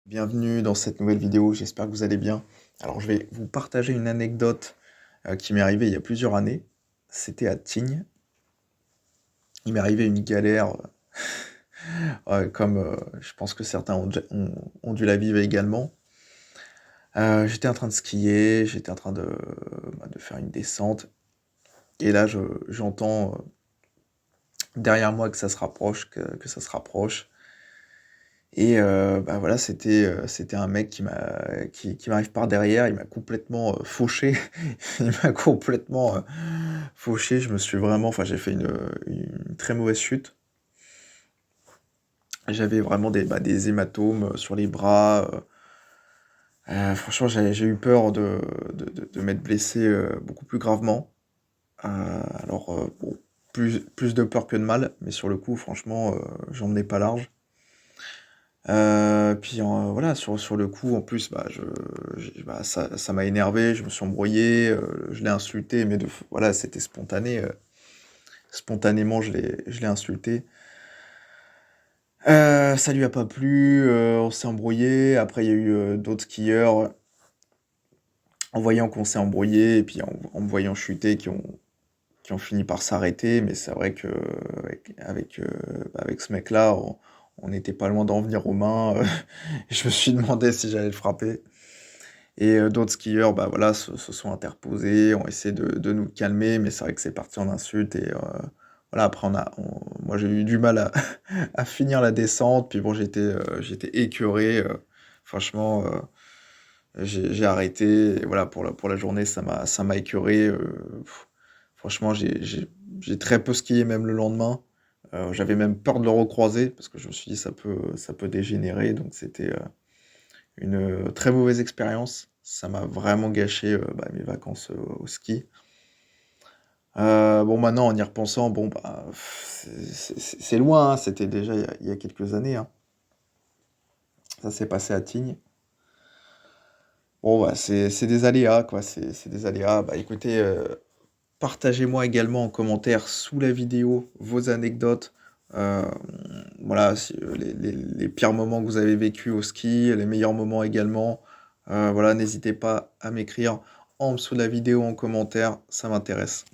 Bienvenue dans cette nouvelle vidéo, j'espère que vous allez bien. Alors je vais vous partager une anecdote qui m'est arrivée il y a plusieurs années. C'était à Tignes. Il m'est arrivé une galère, comme je pense que certains ont dû la vivre également. J'étais en train de skier, j'étais en train de faire une descente. Et là, j'entends derrière moi que ça se rapproche, que ça se rapproche. Et voilà, c'était un mec qui m'arrive par derrière, il m'a complètement, fauché. Il m'a complètement, fauché. Je me suis vraiment enfin, j'ai fait une très mauvaise chute. J'avais vraiment des hématomes, sur les bras, franchement, j'ai eu peur de m'être blessé, beaucoup plus gravement. Bon, plus de peur que de mal, mais sur le coup, franchement, j'en menais pas large. Puis voilà, sur le coup, en plus, ça m'a énervé, je me suis embrouillé, je l'ai insulté, mais voilà, c'était spontané, spontanément, je l'ai insulté. Ça lui a pas plu, on s'est embrouillé. Après, il y a eu, d'autres skieurs, en voyant qu'on s'est embrouillé et puis en me voyant chuter, qui ont fini par s'arrêter. Mais c'est vrai qu'avec ce mec-là, on n'était pas loin d'en venir aux mains. Je me suis demandé si j'allais le frapper. Et d'autres skieurs, bah, voilà, se sont interposés, ont essayé de nous calmer, mais c'est vrai que c'est parti en insultes. Et voilà, après moi j'ai eu du mal à à finir la descente, puis bon, j'étais écœuré, franchement, j'ai arrêté. Et voilà, pour la journée, ça m'a écœuré. Franchement, j'ai très peu skié même le lendemain. J'avais même peur de le recroiser parce que je me suis dit: «Ça peut dégénérer», donc c'était, une, très mauvaise expérience. Ça m'a vraiment gâché, mes vacances, au ski. Bon, maintenant, en y repensant, bon, c'est loin, hein, c'était déjà il y a quelques années, hein. Ça s'est passé à Tignes. Bon, bah, c'est des aléas, quoi, c'est des aléas. Bah, écoutez, partagez-moi également en commentaire sous la vidéo vos anecdotes. Hem, voilà, si, les pires moments que vous avez vécus au ski, les meilleurs moments également. Voilà, n'hésitez pas à m'écrire en dessous de la vidéo en commentaire, ça m'intéresse.